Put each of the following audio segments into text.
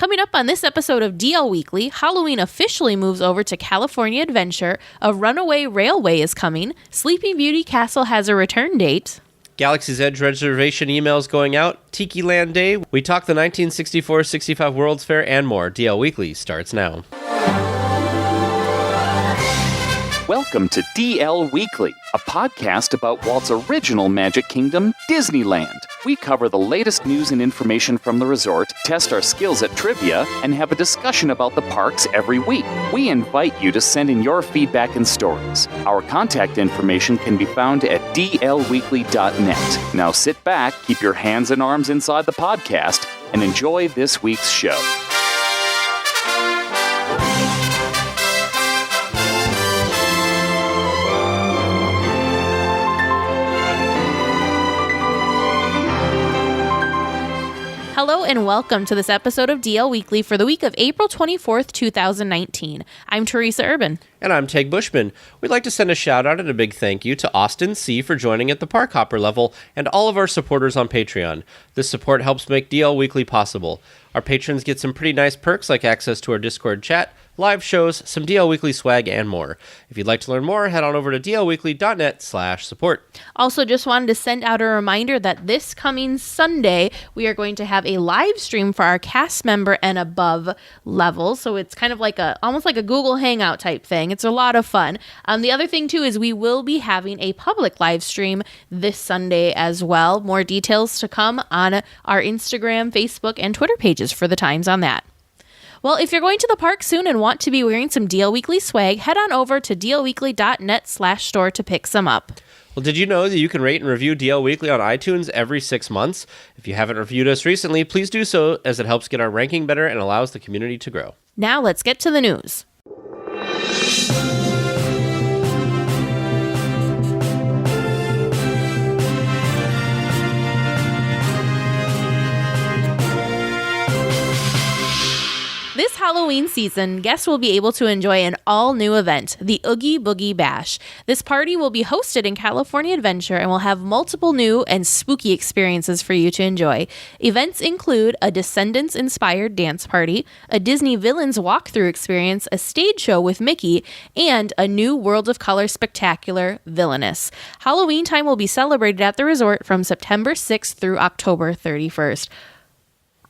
Coming up on this episode of DL Weekly, Halloween officially moves over to California Adventure, a runaway railway is coming, Sleeping Beauty Castle has a return date, Galaxy's Edge reservation emails going out, Tiki Land Day, we talk the 1964-65 World's Fair, and more. DL Weekly starts now. Welcome to DL Weekly, a podcast about Walt's original Magic Kingdom, Disneyland. We cover the latest news and information from the resort, test our skills at trivia, and have a discussion about the parks every week. We invite you to send in your feedback and stories. Our contact information can be found at dlweekly.net. Now sit back, keep your hands and arms inside the podcast, and enjoy this week's show. Hello and welcome to this episode of DL Weekly for the week of April 24th, 2019. I'm Teresa Urban. And I'm Teg Bushman. We'd like to send a shout out and a big thank you to Austin C. for joining at the Park Hopper level and all of our supporters on Patreon. This support helps make DL Weekly possible. Our patrons get some pretty nice perks like access to our Discord chat, live shows, some DL Weekly swag, and more. If you'd like to learn more, head on over to dlweekly.net/support. Also, just wanted to send out a reminder that this coming Sunday, we are going to have a live stream for our cast member and above level. So it's kind of like almost like a Google Hangout type thing. It's a lot of fun. The other thing too is we will be having a public live stream this Sunday as well. More details to come on our Instagram, Facebook, and Twitter pages for the times on that. Well, if you're going to the park soon and want to be wearing some DL Weekly swag, head on over to dlweekly.net/store to pick some up. Well, did you know that you can rate and review DL Weekly on iTunes every 6 months? If you haven't reviewed us recently, please do so, as it helps get our ranking better and allows the community to grow. Now let's get to the news. This Halloween season, guests will be able to enjoy an all-new event, the Oogie Boogie Bash. This party will be hosted in California Adventure and will have multiple new and spooky experiences for you to enjoy. Events include a Descendants-inspired dance party, a Disney Villains walkthrough experience, a stage show with Mickey, and a new World of Color spectacular, Villainous. Halloween time will be celebrated at the resort from September 6th through October 31st.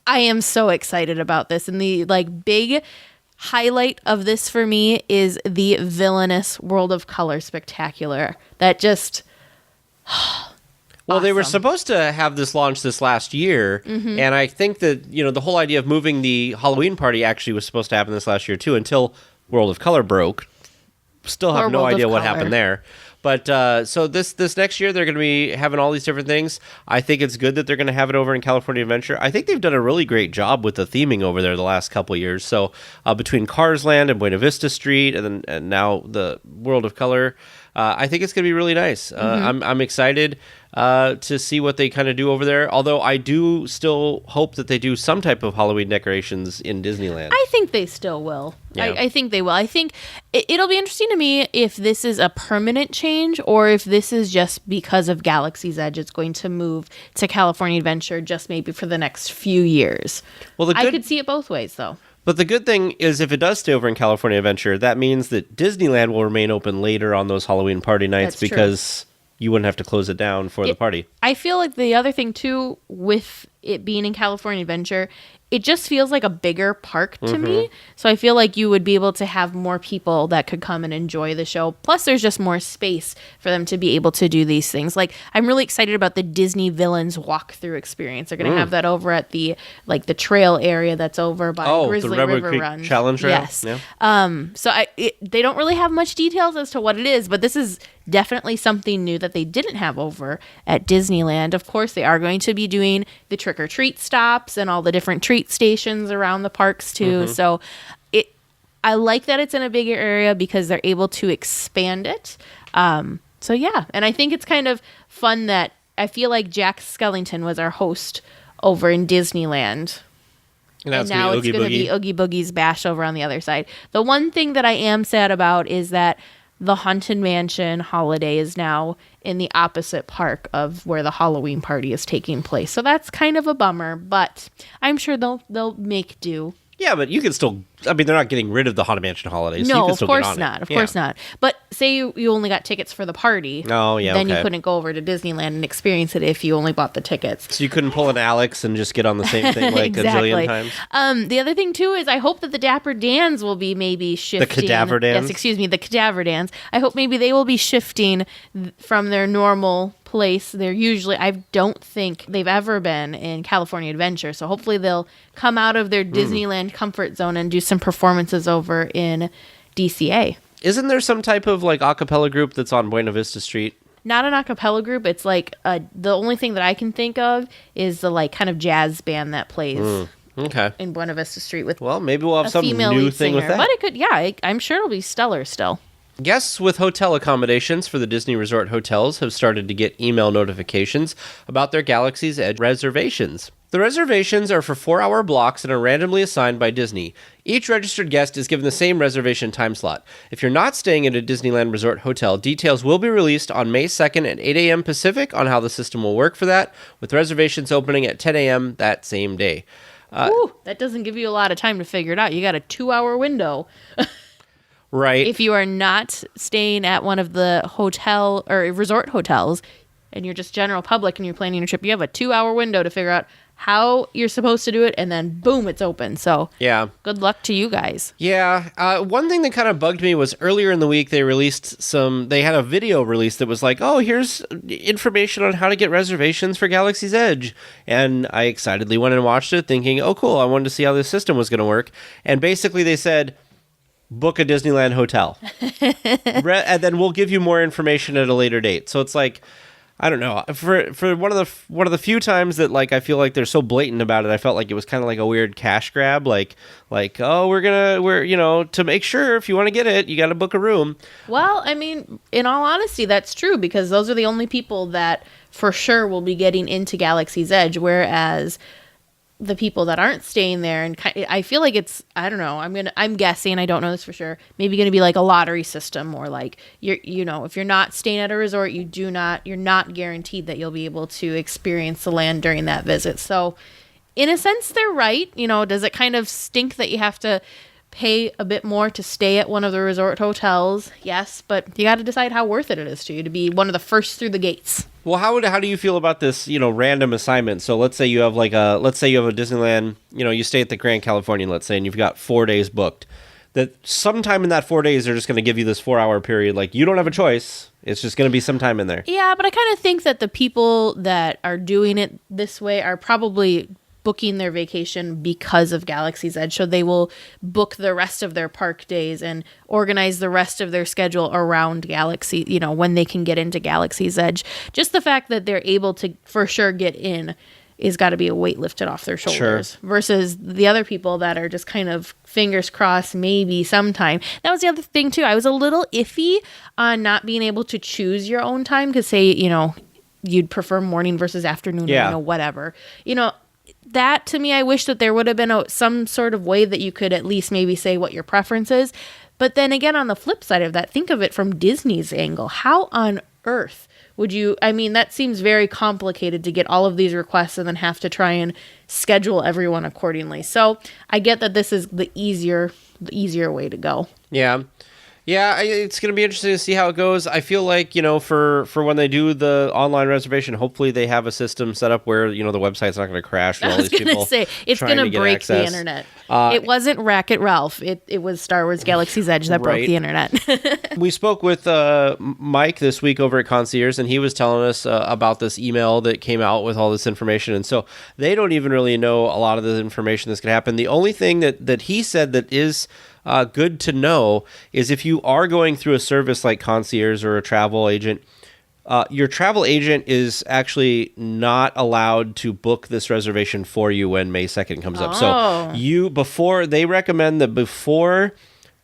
I am so excited about this, and the big highlight of this for me is the Villainous World of Color Spectacular. That just Well, awesome. They were supposed to have this launch this last year, and I think that, the whole idea of moving the Halloween party actually was supposed to happen this last year too, until World of Color broke. Still have no idea what happened there. But so this next year, they're going to be having all these different things. I think it's good that they're going to have it over in California Adventure. I think they've done a really great job with the theming over there the last couple of years. So between Cars Land and Buena Vista Street and now the World of Color, I think it's going to be really nice. I'm excited to see what they kind of do over there. Although I do still hope that they do some type of Halloween decorations in Disneyland. I think they still will. Yeah. I think they will. I think it'll be interesting to me if this is a permanent change or if this is just because of Galaxy's Edge. It's going to move to California Adventure just maybe for the next few years. Well, I could see it both ways, though. But the good thing is if it does stay over in California Adventure, that means that Disneyland will remain open later on those Halloween party nights. That's because you wouldn't have to close it down for the party. I feel like the other thing, too, with it being in California Adventure, it just feels like a bigger park to me. So I feel like you would be able to have more people that could come and enjoy the show. Plus, there's just more space for them to be able to do these things. Like, I'm really excited about the Disney Villains walkthrough experience. They're going to have that over at the trail area that's over by Grizzly River Run. Challenge Trail? Yes. Yeah. So they don't really have much details as to what it is, but this is definitely something new that they didn't have over at Disneyland. Of course, they are going to be doing the trick-or-treat stops and all the different treat stations around the parks too. So I like that it's in a bigger area because they're able to expand it. So yeah, and I think it's kind of fun that I feel like Jack Skellington was our host over in Disneyland. And now it's going to be Oogie Boogie's Bash over on the other side. The one thing that I am sad about is that the Haunted Mansion holiday is now in the opposite park of where the Halloween party is taking place. So that's kind of a bummer, but I'm sure they'll make do. Yeah, but you can still. I mean, they're not getting rid of the Haunted Mansion holidays. So you No, can of still course get on not. it. Of course not. But say you only got tickets for the party. Oh, yeah. Then okay. you couldn't go over to Disneyland and experience it if you only bought the tickets. So you couldn't pull an Alex and just get on the same thing like Exactly. a jillion times? The other thing, too, is I hope that the Dapper Dans will be maybe shifting. Cadaver Dans? Yes, excuse me, the Cadaver Dans. I hope maybe they will be shifting from their normal place. They're usually, I don't think they've ever been in California Adventure. So hopefully they'll come out of their Disneyland comfort zone and do some performances over in DCA. Isn't there some type of like a cappella group that's on Buena Vista Street? Not an a cappella group. It's like the only thing that I can think of is the like kind of jazz band that plays Okay. in Buena Vista Street with Well, maybe we'll have a some female new lead thing singer. with that. But it could, yeah, I'm sure it'll be stellar still. Guests with hotel accommodations for the Disney Resort hotels have started to get email notifications about their Galaxy's Edge reservations. The reservations are for 4-hour blocks and are randomly assigned by Disney. Each registered guest is given the same reservation time slot. If you're not staying at a Disneyland Resort hotel, details will be released on May 2nd at 8 a.m. Pacific on how the system will work for that, with reservations opening at 10 a.m. that same day. Ooh, that doesn't give you a lot of time to figure it out. You got a 2-hour window. Right. If you are not staying at one of the hotel or resort hotels and you're just general public and you're planning your trip, you have a 2-hour window to figure out how you're supposed to do it, and then boom, it's open. So Yeah. good luck to you guys. Yeah. One thing that kind of bugged me was earlier in the week they had a video release that was like, oh, here's information on how to get reservations for Galaxy's Edge. And I excitedly went and watched it thinking, oh, cool, I wanted to see how this system was going to work. And basically they said, book a Disneyland hotel. And then we'll give you more information at a later date. So it's like, I don't know. For one of the few times that like I feel like they're so blatant about it, I felt like it was kind of like a weird cash grab. Like oh, we're to make sure if you want to get it, you got to book a room. Well, I mean, in all honesty, that's true because those are the only people that for sure will be getting into Galaxy's Edge, whereas the people that aren't staying there, and I feel like it's, I don't know, I'm guessing, I don't know this for sure, maybe going to be like a lottery system, or like if you're not staying at a resort, you're not guaranteed that you'll be able to experience the land during that visit. So in a sense, they're right. Does it kind of stink that you have to pay a bit more to stay at one of the resort hotels? Yes, but you got to decide how worth it is to you to be one of the first through the gates. Well, how do you feel about this, random assignment? So let's say you have a Disneyland, you stay at the Grand Californian, let's say, and you've got 4 days booked. That sometime in that 4 days, they're just going to give you this 4-hour period. Like, you don't have a choice. It's just going to be sometime in there. Yeah, but I kind of think that the people that are doing it this way are probably booking their vacation because of Galaxy's Edge. So they will book the rest of their park days and organize the rest of their schedule around Galaxy, when they can get into Galaxy's Edge. Just the fact that they're able to for sure get in is got to be a weight lifted off their shoulders. Sure. Versus the other people that are just kind of fingers crossed, maybe sometime. That was the other thing too. I was a little iffy on not being able to choose your own time because say, you'd prefer morning versus afternoon, yeah, or whatever. That to me, I wish that there would have been some sort of way that you could at least maybe say what your preference is. But then again, on the flip side of that, think of it from Disney's angle. How on earth would you, that seems very complicated to get all of these requests and then have to try and schedule everyone accordingly. So I get that this is the easier way to go. Yeah. Yeah, it's going to be interesting to see how it goes. I feel like, for when they do the online reservation, hopefully they have a system set up where, the website's not going to crash with all these people. I was going to say, it's going to break the internet. It wasn't Wreck-It Ralph. It was Star Wars Galaxy's Edge that broke the internet. We spoke with Mike this week over at ConciEARS, and he was telling us about this email that came out with all this information. And so they don't even really know a lot of the information that's going to happen. The only thing that he said that is good to know is if you are going through a service like ConciEARS or a travel agent, your travel agent is actually not allowed to book this reservation for you when May 2nd comes up. So they recommend that before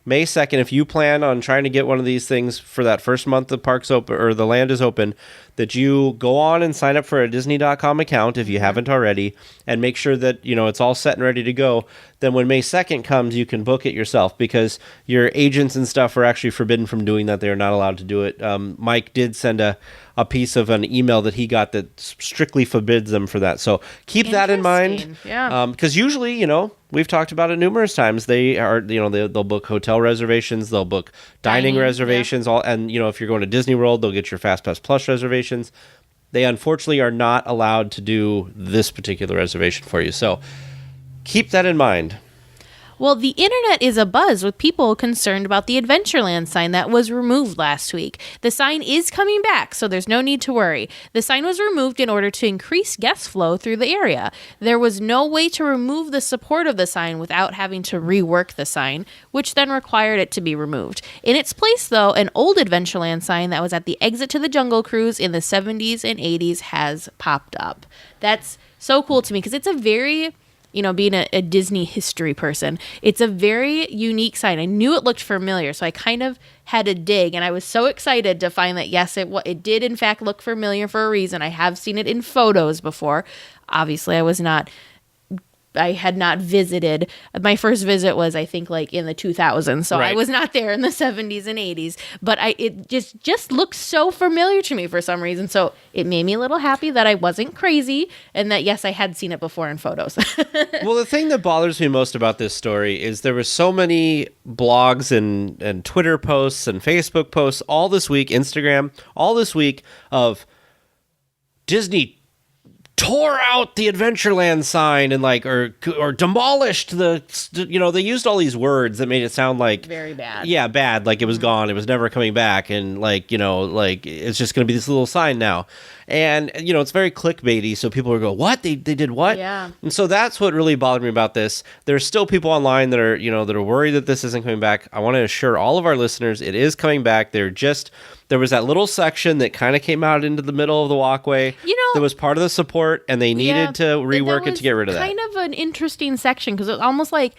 May 2nd, if you plan on trying to get one of these things for that first month the park's open or the land is open, that you go on and sign up for a Disney.com account if you haven't already, and make sure that it's all set and ready to go. Then when May 2nd comes, you can book it yourself because your agents and stuff are actually forbidden from doing that. They are not allowed to do it. Mike did send a a piece of an email that he got that strictly forbids them for that. So keep that in mind. Yeah. Because usually, we've talked about it numerous times. They are, they'll book hotel reservations, they'll book dining reservations, and if you're going to Disney World, they'll get your FastPass Plus reservations. They unfortunately are not allowed to do this particular reservation for you. So keep that in mind. Well, the internet is abuzz with people concerned about the Adventureland sign that was removed last week. The sign is coming back, so there's no need to worry. The sign was removed in order to increase guest flow through the area. There was no way to remove the support of the sign without having to rework the sign, which then required it to be removed. In its place, though, an old Adventureland sign that was at the exit to the Jungle Cruise in the 70s and 80s has popped up. That's so cool to me because it's a very... being a Disney history person, it's a very unique sign. I knew it looked familiar, so I kind of had to dig, and I was so excited to find that, yes, it did in fact look familiar for a reason. I have seen it in photos before. Obviously, I had not visited. My first visit was, I think, like in the 2000s, so right. I was not there in the 70s and 80s, but it just looked so familiar to me for some reason, so it made me a little happy that I wasn't crazy, and that, yes, I had seen it before in photos. Well, the thing that bothers me most about this story is there were so many blogs and Twitter posts and Facebook posts all this week, Instagram, all this week of Disney tore out the Adventureland sign and or demolished they used all these words that made it sound like very bad. Yeah, bad, like it was gone, it was never coming back, and it's just going to be this little sign now. And it's very clickbaity, so people are going, what? They did what? Yeah. And so that's what really bothered me about this. There's still people online that are worried that this isn't coming back. I want to assure all of our listeners it is coming back. There was that little section that kind of came out into the middle of the walkway. That was part of the support, and they needed to rework it to get rid of that. Kind of an interesting section because it was almost like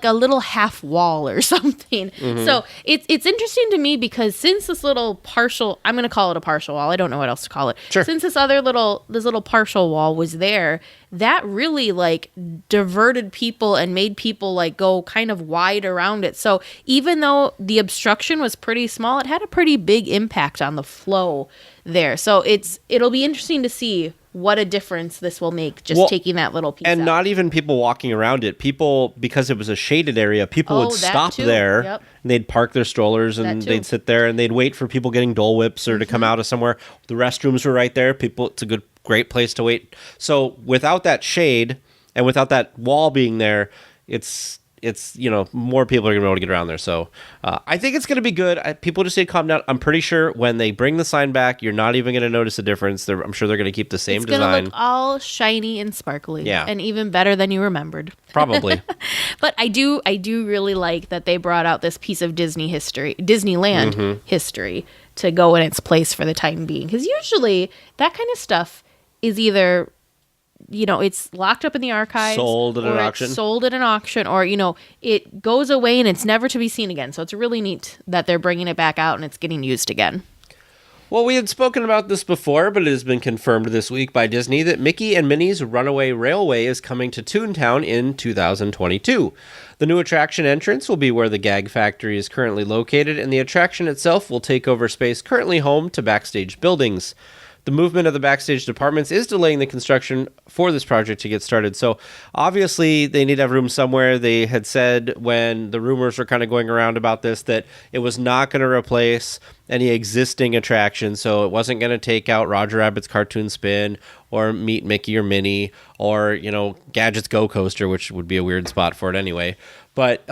a little half wall or something. Mm-hmm. So it's interesting to me because since this little partial, I'm going to call it a partial wall. I don't know what else to call it. Sure. Since this little partial wall was there, that really diverted people and made people go kind of wide around it. So even though the obstruction was pretty small, it had a pretty big impact on the flow there. So it'll be interesting to see what a difference this will make, taking that little piece and out. Not even people walking around it. People, because it was a shaded area, people would stop there. Yep. And they'd park their strollers and they'd sit there and they'd wait for people getting Dole Whips or to come out of somewhere. The restrooms were right there. It's a great place to wait. So without that shade and without that wall being there, it's more people are going to be able to get around there. So I think it's going to be good. People just need to calm down. I'm pretty sure when they bring the sign back, you're not even going to notice a difference. I'm sure they're going to keep the same design. It's going to look all shiny and sparkly. Yeah. And even better than you remembered. Probably. But I do really like that they brought out this piece of Disneyland history to go in its place for the time being. Because usually that kind of stuff is either... it's locked up in the archives. Sold at an auction. Or, it goes away and it's never to be seen again. So it's really neat that they're bringing it back out and it's getting used again. Well, we had spoken about this before, but it has been confirmed this week by Disney that Mickey and Minnie's Runaway Railway is coming to Toontown in 2022. The new attraction entrance will be where the Gag Factory is currently located, and the attraction itself will take over space currently home to backstage buildings. The movement of the backstage departments is delaying the construction for this project to get started. So obviously they need to have room somewhere. They had said when the rumors were kind of going around about this that it was not going to replace any existing attractions. So it wasn't going to take out Roger Rabbit's Cartoon Spin or Meet Mickey or Minnie or, Gadget's Go Coaster, which would be a weird spot for it anyway. But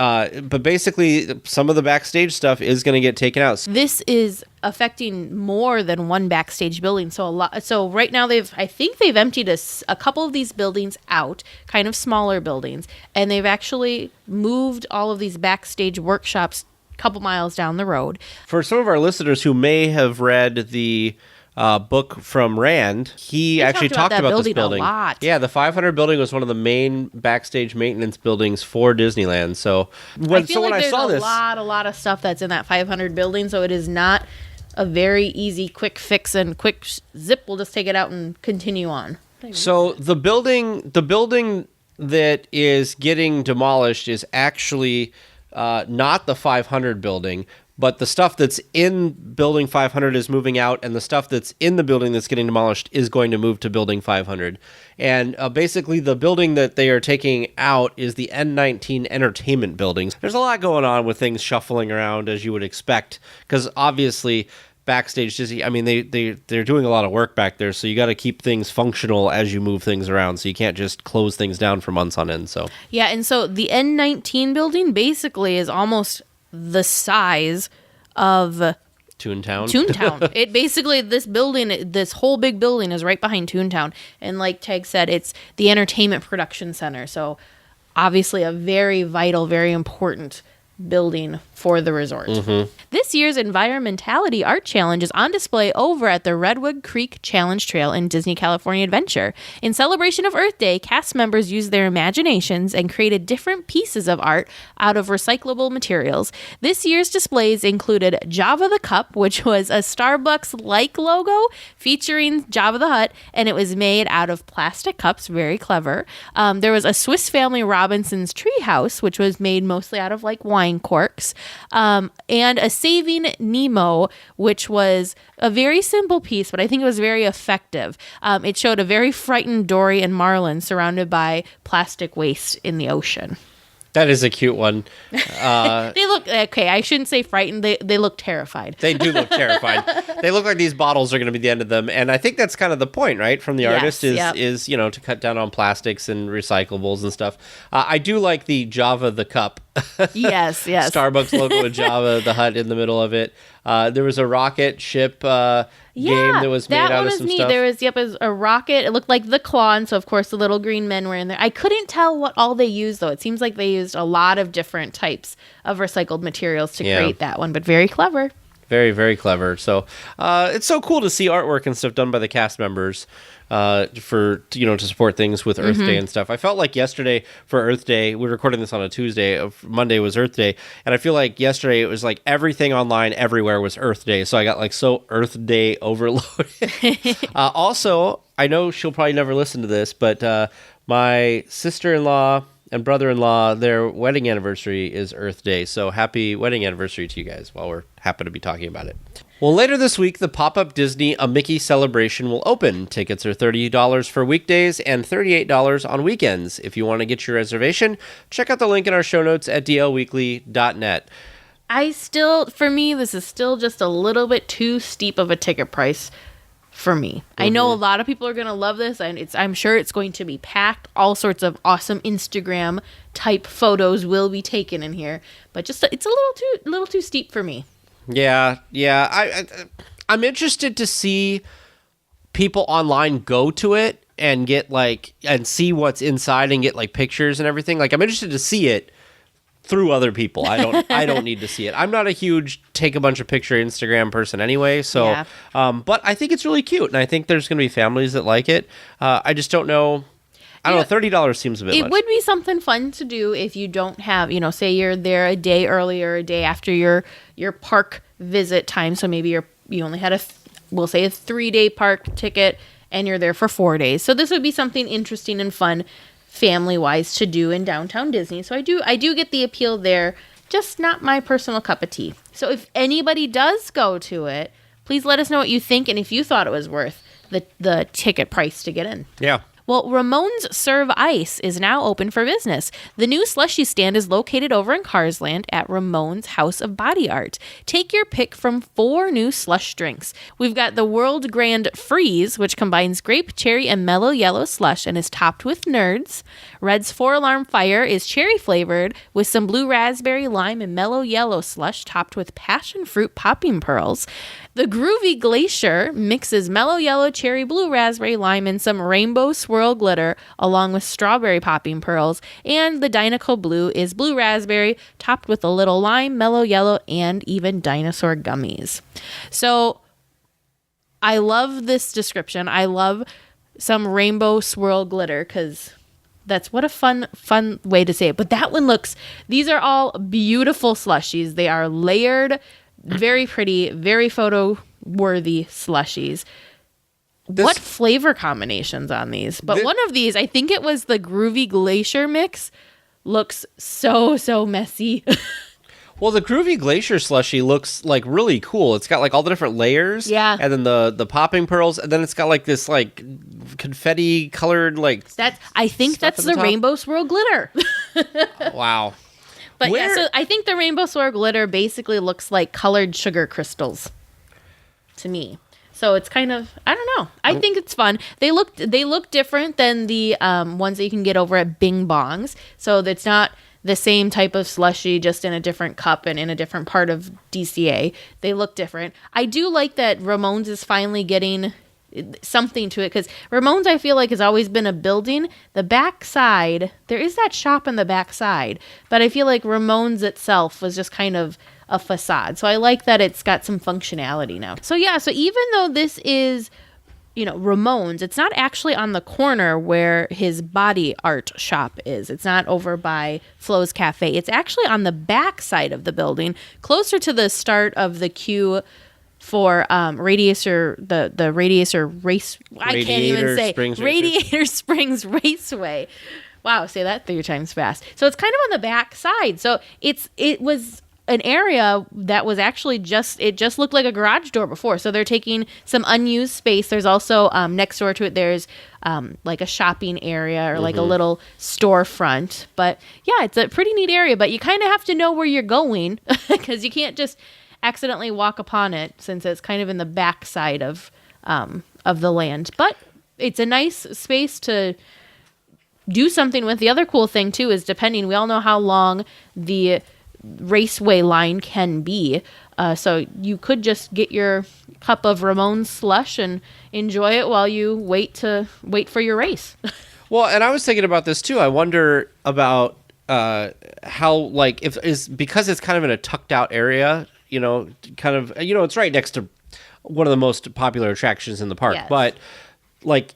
basically, some of the backstage stuff is going to get taken out. This is affecting more than one backstage building. So right now, I think they've emptied a couple of these buildings out, kind of smaller buildings, and they've actually moved all of these backstage workshops a couple miles down the road. For some of our listeners who may have read the book from Rand, he actually talked about this building a lot. Yeah, the 500 building was one of the main backstage maintenance buildings for Disneyland. So when I saw this, a lot of stuff that's in that 500 building. So it is not a very easy, quick fix and quick zip. We'll just take it out and continue on. So the building that is getting demolished is actually not the 500 building, but the stuff that's in Building 500 is moving out, and the stuff that's in the building that's getting demolished is going to move to Building 500. And basically, the building that they are taking out is the N19 Entertainment Buildings. There's a lot going on with things shuffling around, as you would expect, because obviously backstage Disney, I mean, they're doing a lot of work back there, so you got to keep things functional as you move things around, so you can't just close things down for months on end. So yeah, and so the N19 building basically is almost the size of Toontown. It basically, this whole big building is right behind Toontown. And like Tag said, it's the entertainment production center. So obviously a very vital, very important building for the resort. Mm-hmm. This year's Environmentality Art Challenge is on display over at the Redwood Creek Challenge Trail in Disney California Adventure. In celebration of Earth Day, cast members used their imaginations and created different pieces of art out of recyclable materials. This year's displays included Jabba the Cup, which was a Starbucks-like logo featuring Jabba the Hutt, and it was made out of plastic cups, very clever. There was a Swiss Family Robinson's treehouse, which was made mostly out of like wine corks, and a Saving Nemo, which was a very simple piece, but I think it was very effective. It showed a very frightened Dory and Marlin surrounded by plastic waste in the ocean. that is a cute one. They look, okay, I shouldn't say frightened. They look terrified. They do look terrified. They look like these bottles are going to be the end of them. And I think that's kind of the point, right, from the artist is, you know, to cut down on plastics and recyclables and stuff. I do like the Java the Cup. Yes. Starbucks logo with Java the Hutt in the middle of it. There was a rocket ship game that was made out of some neat. stuff. There was a rocket. It looked like the claw, and so of course the little green men were in there. I couldn't tell what all they used though. It seems like they used a lot of different types of recycled materials to create that one, but very clever. Very, very clever. So it's so cool to see artwork and stuff done by the cast members for, you know, to support things with Earth Day and stuff. I felt like yesterday for Earth Day, we're recording this on a Tuesday, Monday was Earth Day, and I feel like yesterday it was like everything online everywhere was Earth Day, so I got like so Earth Day overloaded. Also, I know she'll probably never listen to this, but my sister-in-law and brother-in-law, their wedding anniversary is Earth Day, so happy wedding anniversary to you guys while we're happy to be talking about it. Well, later this week, the Pop-Up Disney A Mickey Celebration will open. Tickets are $30 for weekdays and $38 on weekends. If you want to get your reservation, check out the link in our show notes at dlweekly.net. For me, this is still just a little bit too steep of a ticket price for me. I know a lot of people are going to love this, and I'm sure it's going to be packed. All sorts of awesome Instagram type photos will be taken in here, but just it's a little too steep for me. Yeah. I'm interested to see people online go to it and get and see what's inside and get like pictures and everything. Like, I'm interested to see it through other people. I don't need to see it. I'm not a huge take a bunch of picture Instagram person anyway. So, but I think it's really cute, and I think there's going to be families that like it. I just don't know. I don't know. $30 seems a bit much. It would be something fun to do if you don't have, say you're there a day earlier, a day after your park visit time. So maybe you only had we'll say a 3-day park ticket, and you're there for 4 days. So this would be something interesting and fun family-wise to do in downtown Disney. So I do get the appeal there, just not my personal cup of tea. So if anybody does go to it, please let us know what you think and if you thought it was worth the ticket price to get in. Yeah. Well, Ramon's Serve Ice is now open for business. The new slushy stand is located over in Carsland at Ramon's House of Body Art. Take your pick from 4 new slush drinks. We've got the World Grand Freeze, which combines grape, cherry, and mellow yellow slush and is topped with Nerds. Red's 4-Alarm Fire is cherry flavored with some blue raspberry, lime, and mellow yellow slush topped with passion fruit popping pearls. The Groovy Glacier mixes mellow yellow, cherry, blue raspberry, lime, and some rainbow swirl glitter along with strawberry popping pearls. And the Dinoco Blue is blue raspberry topped with a little lime, mellow yellow, and even dinosaur gummies. So I love this description. I love some rainbow swirl glitter because that's what a fun way to say it. But that one these are all beautiful slushies. They are layered, very pretty, very photo-worthy slushies. What flavor combinations on these? But one of these, I think it was the Groovy Glacier mix, looks so messy. Well, the Groovy Glacier slushie looks like really cool. It's got like all the different layers. Yeah. And then the popping pearls. And then it's got like this like confetti colored like. I think that's the Rainbow Swirl glitter. Wow. But yeah, so I think the Rainbow Swirl glitter basically looks like colored sugar crystals to me. So it's kind of, I don't know. I think it's fun. They look different than the ones that you can get over at Bing Bongs. So it's not the same type of slushie, just in a different cup and in a different part of DCA. They look different. I do like that Ramones is finally getting something to it, because Ramones, I feel like, has always been a building. The backside, there is that shop in the backside, but I feel like Ramones itself was just kind of a facade. So I like that it's got some functionality now. So yeah, so even though this is, Ramones, it's not actually on the corner where his body art shop is. It's not over by Flo's Cafe. It's actually on the back side of the building, closer to the start of the queue for Radiator Race. I can't even say Radiator Springs Raceway. Wow, say that 3 times fast. So it's kind of on the back side. So it was an area that was actually just looked like a garage door before. So they're taking some unused space. There's also next door to it, there's like a shopping area or like a little storefront. But yeah, it's a pretty neat area. But you kind of have to know where you're going, because you can't just accidentally walk upon it, since it's kind of in the back side of the land. But it's a nice space to do something with. The other cool thing too is, we all know how long the raceway line can be, so you could just get your cup of Ramones slush and enjoy it while you wait for your race. Well, and I was thinking about this too. I wonder about how, like, because it's kind of in a tucked out area, it's right next to one of the most popular attractions in the park. Yes. But like,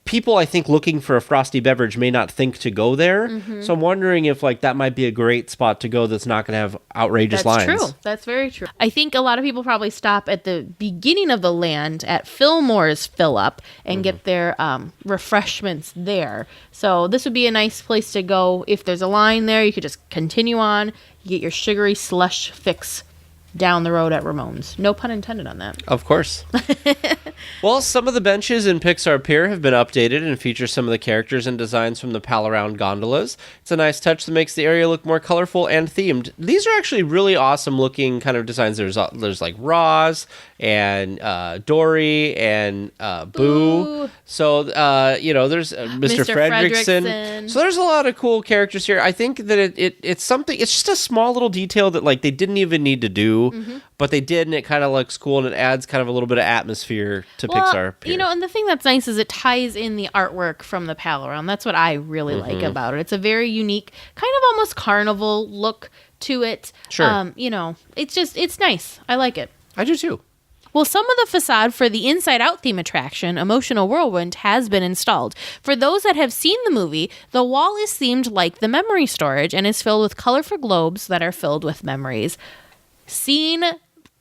people, I think, looking for a frosty beverage may not think to go there. Mm-hmm. So I'm wondering if like that might be a great spot to go that's not going to have outrageous lines. That's true. That's very true. I think a lot of people probably stop at the beginning of the land at Fillmore's Fill Up and get their refreshments there. So this would be a nice place to go. If there's a line there, you could just continue on. You get your sugary slush fix down the road at Ramones. No pun intended on that. Of course. Well, some of the benches in Pixar Pier have been updated and feature some of the characters and designs from the Pal Around gondolas. It's a nice touch that makes the area look more colorful and themed. These are actually really awesome looking kind of designs. There's like Roz and Dory and Boo. So, there's Mr. Fredricksen. So there's a lot of cool characters here. I think that it's something, it's just a small little detail that like they didn't even need to do, but they did, and it kind of looks cool, and it adds kind of a little bit of atmosphere to Pixar Pier. And the thing that's nice is it ties in the artwork from the Pal Around. That's what I really like about it. It's a very unique, kind of almost carnival look to it. Sure. It's nice. I like it. I do too. Well, some of the facade for the Inside Out theme attraction, Emotional Whirlwind, has been installed. For those that have seen the movie, the wall is themed like the memory storage and is filled with colorful globes that are filled with memories. Seeing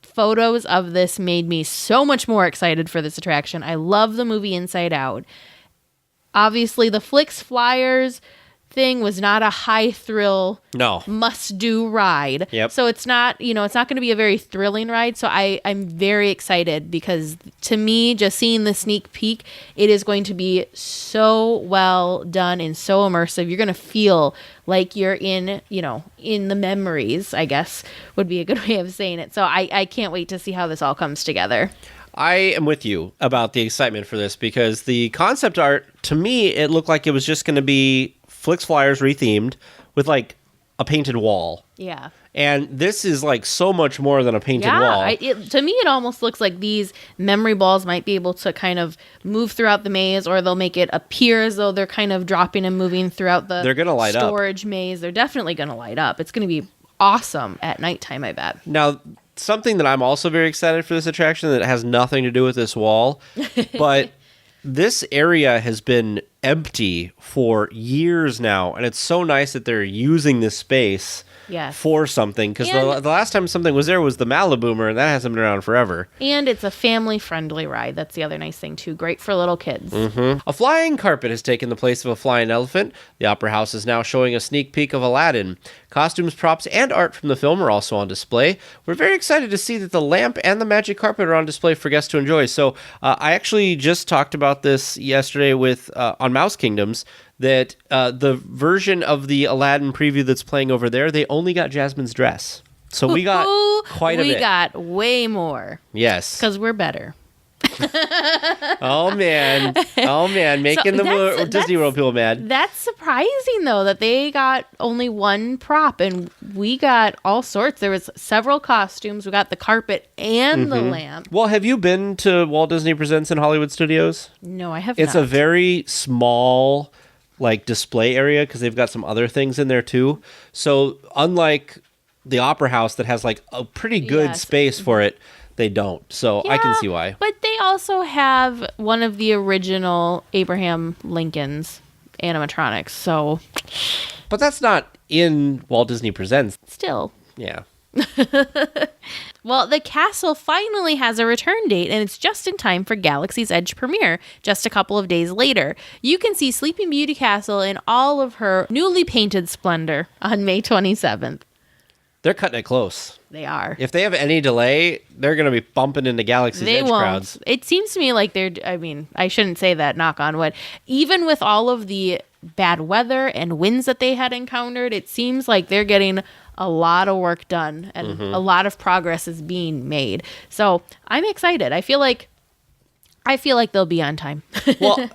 photos of this made me so much more excited for this attraction. I love the movie Inside Out. Obviously, the Flix Flyers thing was not a high thrill must do ride. Yep. So it's not, it's not going to be a very thrilling ride. So I'm very excited, because to me, just seeing the sneak peek, it is going to be so well done and so immersive. You're going to feel like you're in the memories, I guess would be a good way of saying it. So I can't wait to see how this all comes together. I am with you about the excitement for this, because the concept art, to me, it looked like it was just going to be Flix Flyers rethemed with like a painted wall. Yeah. And this is like so much more than a painted wall. To me, it almost looks like these memory balls might be able to kind of move throughout the maze, or they'll make it appear as though they're kind of dropping and moving throughout the storage maze. They're definitely going to light up. It's going to be awesome at nighttime, I bet. Now, something that I'm also very excited for this attraction that has nothing to do with this wall, but this area has been empty for years now, and it's so nice that they're using this space for something, because the last time something was there was the Maliboomer, and that hasn't been around forever. And it's a family-friendly ride. That's the other nice thing, too. Great for little kids. A flying carpet has taken the place of a flying elephant. The Opera House is now showing a sneak peek of Aladdin. Costumes, props, and art from the film are also on display. We're very excited to see that the lamp and the magic carpet are on display for guests to enjoy. So I actually just talked about this yesterday with on Mouse Kingdoms, that the version of the Aladdin preview that's playing over there, they only got Jasmine's dress. So we got quite a bit. We got way more. Yes. Because we're better. Oh, man. Making the Disney World people mad. That's surprising, though, that they got only one prop, and we got all sorts. There was several costumes. We got the carpet and the lamp. Well, have you been to Walt Disney Presents in Hollywood Studios? No, I have not. It's a very small display area, because they've got some other things in there too. So unlike the Opera House that has a pretty good space for it, they don't. So I can see why. But they also have one of the original Abraham Lincoln's animatronics. So, but that's not in Walt Disney Presents. Still. Yeah. Well, the castle finally has a return date, and it's just in time for Galaxy's Edge premiere, just a couple of days later. You can see Sleeping Beauty Castle in all of her newly painted splendor on May 27th. They're cutting it close. They are. If they have any delay, they're going to be bumping into Galaxy's Edge crowds. It seems to me like I shouldn't say that, knock on wood. Even with all of the bad weather and winds that they had encountered, it seems like they're getting a lot of work done, and a lot of progress is being made. So I'm excited. I feel like they'll be on time. Well,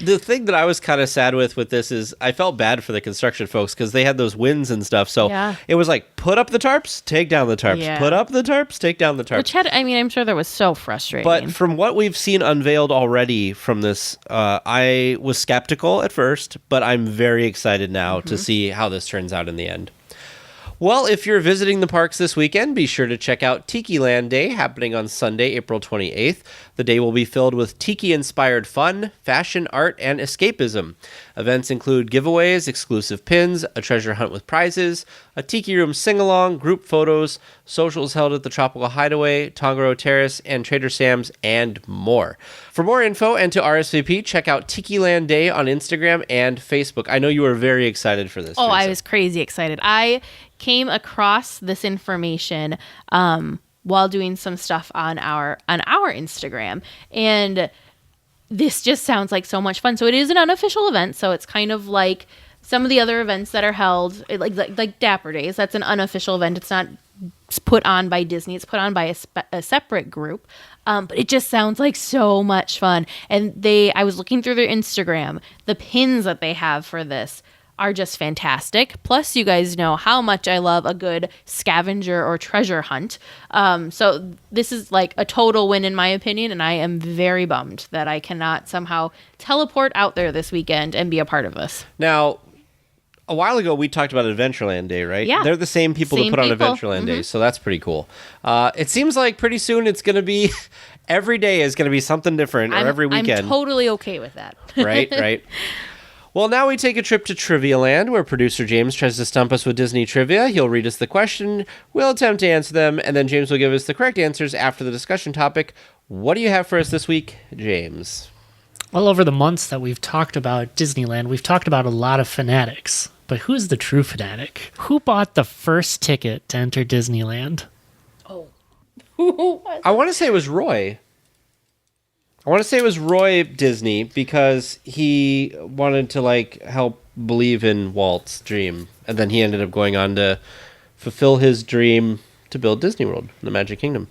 the thing that I was kind of sad with this is I felt bad for the construction folks, because they had those winds and stuff. So it was put up the tarps, take down the tarps. Yeah. Put up the tarps, take down the tarps. I'm sure that was so frustrating. But from what we've seen unveiled already from this, I was skeptical at first, but I'm very excited now to see how this turns out in the end. Well, if you're visiting the parks this weekend, be sure to check out Tiki Land Day, happening on Sunday, April 28th. The day will be filled with tiki-inspired fun, fashion, art, and escapism. Events include giveaways, exclusive pins, a treasure hunt with prizes, a tiki room sing-along, group photos, socials held at the Tropical Hideaway, Tongaro Terrace, and Trader Sam's, and more. For more info and to RSVP, check out Tiki Land Day on Instagram and Facebook. I know you were very excited for this. Oh, Teresa. I was crazy excited. I came across this information while doing some stuff on our Instagram, and this just sounds like so much fun. So it is an unofficial event, so it's kind of like some of the other events that are held, like Dapper Days. That's an unofficial event. It's not put on by Disney. It's put on by a separate group. But it just sounds like so much fun. And I was looking through their Instagram. The pins that they have for this are just fantastic. Plus, you guys know how much I love a good scavenger or treasure hunt. So this is a total win in my opinion, and I am very bummed that I cannot somehow teleport out there this weekend and be a part of this. Now, a while ago, we talked about Adventureland Day, right? Yeah. They're the same people that put on Adventureland Day, so that's pretty cool. It seems like pretty soon it's going to be, every day is going to be something different, or every weekend. I'm totally okay with that. Right. Well, now we take a trip to Trivia Land, where producer James tries to stump us with Disney trivia. He'll read us the question, we'll attempt to answer them, and then James will give us the correct answers after the discussion topic. What do you have for us this week, James? Well, over the months that we've talked about Disneyland, we've talked about a lot of fanatics. But who's the true fanatic? Who bought the first ticket to enter Disneyland? Oh. I want to say it was Roy. Disney, because he wanted to help believe in Walt's dream, and then he ended up going on to fulfill his dream to build Disney World, the Magic Kingdom.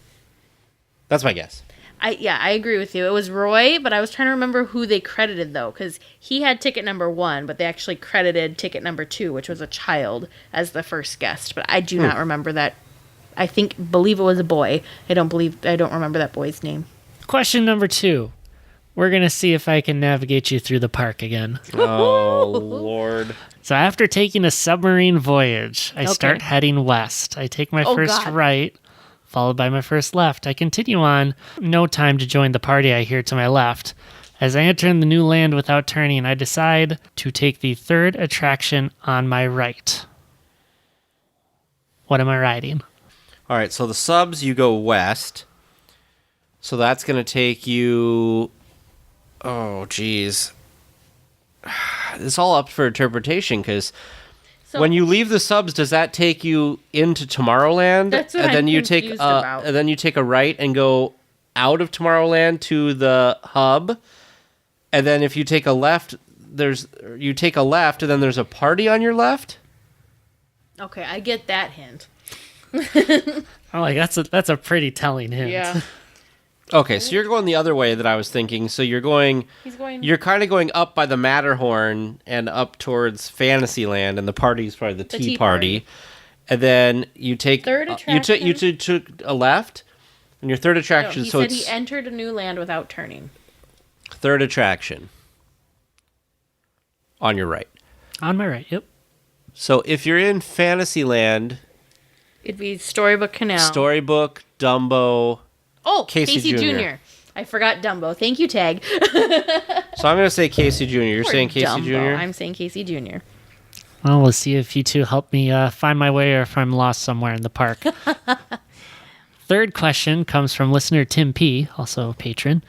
That's my guess. I agree with you. It was Roy, but I was trying to remember who they credited, though, because he had ticket number 1, but they actually credited ticket number 2, which was a child, as the first guest. But I do not remember that. Believe it was a boy. I don't remember that boy's name. Question number 2. We're going to see if I can navigate you through the park again. Oh, Lord. So after taking a submarine voyage, I start heading west. I take my first right, followed by my first left. I continue on. No time to join the party I hear to my left. As I enter the new land without turning, I decide to take the third attraction on my right. What am I riding? All right, so the subs, you go west. So that's going to take you... Oh, geez. It's all up for interpretation, because when you leave the subs, does that take you into Tomorrowland? That's what and then I'm you confused take about. And then you take a right and go out of Tomorrowland to the hub. And then if you take a left, and then there's a party on your left? Okay, I get that hint. I'm like, that's a pretty telling hint. Yeah. Okay, so you're going the other way that I was thinking. So you're kind of going up by the Matterhorn and up towards Fantasyland, and the party's probably the tea party. And then you take Third attraction. you took a left, and your third attraction. No, he so said it's he entered a new land without turning. third attraction on your right. On my right, yep. So if you're in Fantasyland, It'd be Storybook Canal. Storybook, Dumbo. Oh, Casey Jr. I forgot Dumbo. Thank you, Tag. So I'm going to say Casey Jr. You're saying Casey Dumbo. Jr.? I'm saying Casey Jr. Well, we'll see if you two help me find my way or if I'm lost somewhere in the park. Third question comes from listener Tim P., also a patron.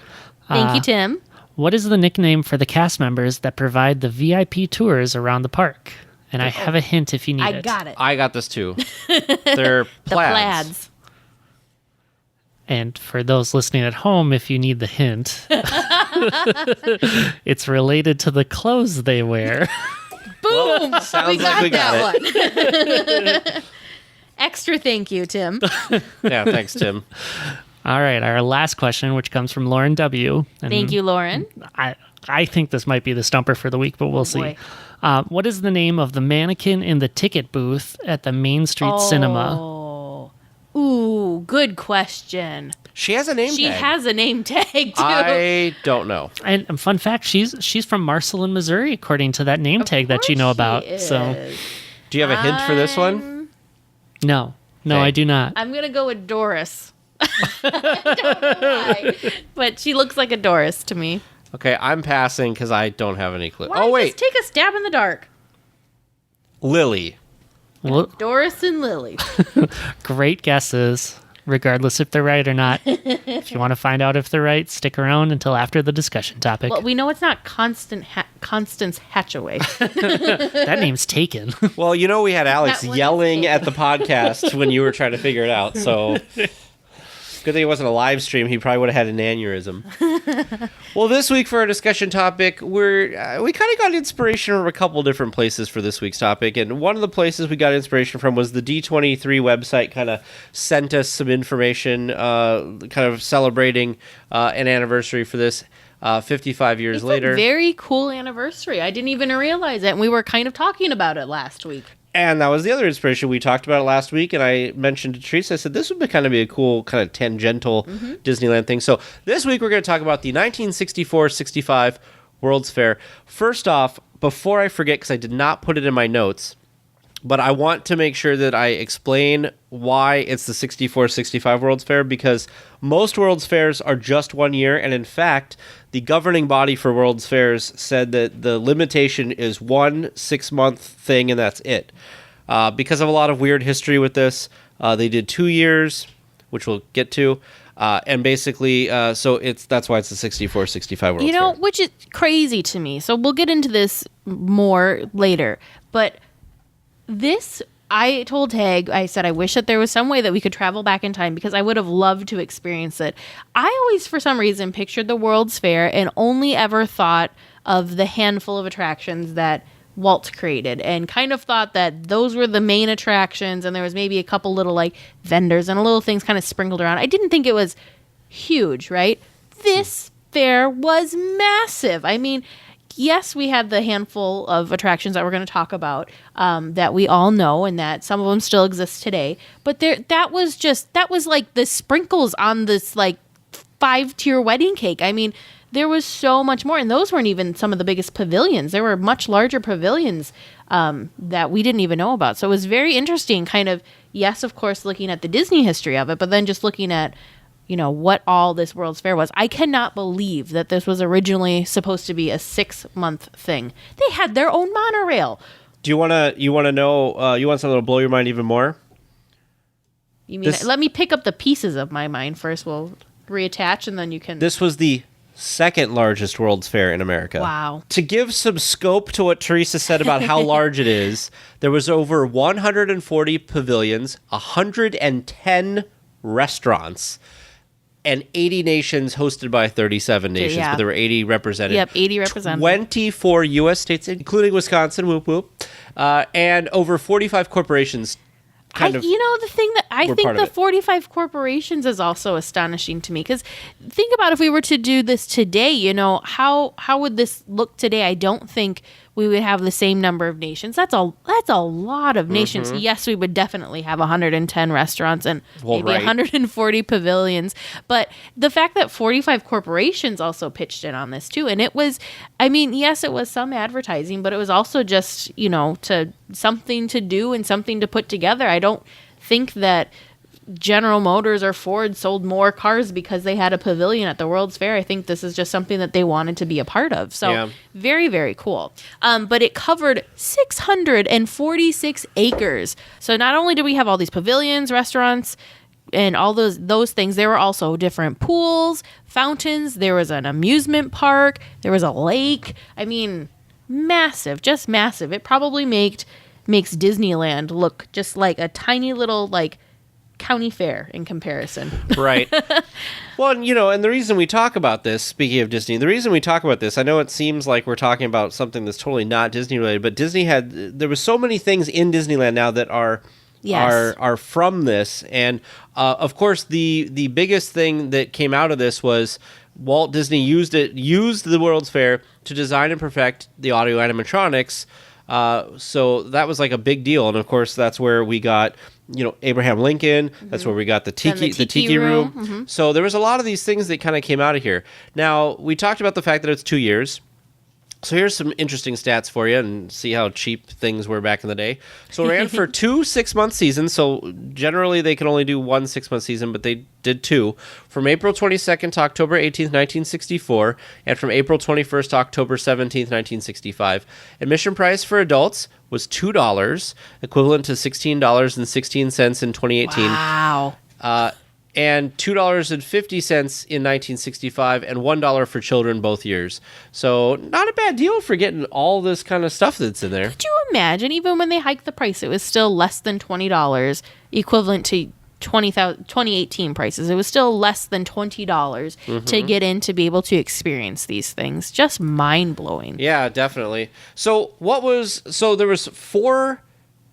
Thank you, Tim. What is the nickname for the cast members that provide the VIP tours around the park? And I have a hint if you need it. I got it. I got this too. They're The plaids. plaids. And for those listening at home, if you need the hint, it's related to the clothes they wear. Boom! Sounds like we got it. One. Extra thank you, Tim. Yeah, thanks, Tim. All right, our last question, which comes from Lauren W. And Thank you, Lauren. I think this might be the stumper for the week, but we'll see. boy. What is the name of the mannequin in the ticket booth at the Main Street Cinema? Oh. Ooh, good question. She has a name She tag. has a name tag, too. I don't know. And fun fact, she's from Marceline, Missouri, according to that name tag that you know about. So Do you have a hint for this one? no, Okay. I do not. I'm going to go with Doris. I don't know why, but she looks like a Doris to me. Okay, I'm passing because I don't have any clue. Why Oh, wait. just take a stab in the dark? Lily. Well, Doris and Lily. great guesses, regardless if they're right or not. If you want to find out if they're right, stick around until after the discussion topic. Well, we know it's not Constance Hatchaway. That name's taken. Well, we had Alex That one yelling is at the podcast when you were trying to figure it out, so... Good thing it wasn't a live stream. He probably would have had an aneurysm. Well, this week for our discussion topic, we kind of got inspiration from a couple different places for this week's topic. And one of the places we got inspiration from was the D23 website kind of sent us some information kind of celebrating an anniversary for this 55 years It's later. a very cool anniversary. I didn't even realize it, and we were kind of talking about it last week. And that was the other inspiration. We talked about it last week, and I mentioned to Teresa, I said, this would be a cool kind of tangential Disneyland thing. So this week we're going to talk about the 1964-65 World's Fair. First off, before I forget, because I did not put it in my notes, but I want to make sure that I explain why it's the 64-65 World's Fair, because most World's Fairs are just 1 year, and in fact, the governing body for World's Fairs said that the limitation is 1 6-month thing, and that's it. Because of a lot of weird history with this, they did 2 years, which we'll get to, and basically, so that's why it's the 64-65 World's Fair. Which is crazy to me. So we'll get into this more later, but this, I told Tag, I said, I wish that there was some way that we could travel back in time because I would have loved to experience it. I always, for some reason, pictured the World's Fair and only ever thought of the handful of attractions that Walt created and kind of thought that those were the main attractions and there was maybe a couple little like vendors and little things kind of sprinkled around. I didn't think it was huge, right? This fair was massive. I mean, yes, we had the handful of attractions that we're going to talk about that we all know and that some of them still exist today. But that was like the sprinkles on this like 5-tier wedding cake. I mean, there was so much more. And those weren't even some of the biggest pavilions. There were much larger pavilions that we didn't even know about. So it was very interesting kind of, yes, of course, looking at the Disney history of it, but then just looking at what all this World's Fair was. I cannot believe that this was originally supposed to be a 6-month thing. They had their own monorail. Do you want to know, you want something to blow your mind even more? You mean, let me pick up the pieces of my mind first. We'll reattach and then you can... This was the second largest World's Fair in America. Wow. To give some scope to what Teresa said about how large it is, there was over 140 pavilions, 110 restaurants, and 80 nations hosted by 37 nations, but there were 80 represented. Yep, 80 represented. 24 U.S. states, including Wisconsin, whoop whoop, and over 45 corporations. The thing that I think the 45 corporations is also astonishing to me, because think about if we were to do this today, how would this look today? I don't think we would have the same number of nations. That's a lot of nations. Mm-hmm. Yes, we would definitely have 110 restaurants and maybe 140 pavilions. But the fact that 45 corporations also pitched in on this too, and it was, yes, it was some advertising, but it was also just, something to do and something to put together. I don't think that General Motors or Ford sold more cars because they had a pavilion at the World's Fair. I think this is just something that they wanted to be a part of. So very, very cool. But it covered 646 acres. So not only did we have all these pavilions, restaurants, and all those things, there were also different pools, fountains. There was an amusement park. There was a lake. Massive, just massive. It probably makes Disneyland look just like a tiny little, county fair in comparison. Right. Well, and the reason we talk about this, speaking of Disney, the reason we talk about this, I know it seems like we're talking about something that's totally not Disney related, but there was so many things in Disneyland now that are from this. And of course, the biggest thing that came out of this was Walt Disney used the World's Fair to design and perfect the audio animatronics. So that was like a big deal. And of course, that's where we got, Abraham Lincoln. Mm-hmm. That's where we got the tiki room. Mm-hmm. So there was a lot of these things that kind of came out of here. Now, we talked about the fact that it's 2 years. So here's some interesting stats for you and see how cheap things were back in the day. So it ran for 2 6-month seasons. So generally they can only do 1 6-month season, but they did 2. From April 22nd to October 18th, 1964, and from April 21st to October 17th, 1965. Admission price for adults was $2, equivalent to $16.16 in 2018. Wow. And $2.50 in 1965, and $1 for children both years. So not a bad deal for getting all this kind of stuff that's in there. Could you imagine, even when they hiked the price, it was still less than $20, equivalent to 2018 prices. It was still less than $20 to get in to be able to experience these things. Just mind-blowing. Yeah, definitely. So there was 4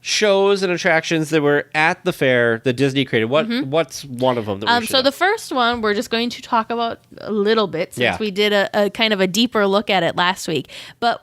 shows and attractions that were at the fair that Disney created. What's one of them that we should know? The first one we're just going to talk about a little bit since we did a kind of a deeper look at it last week. But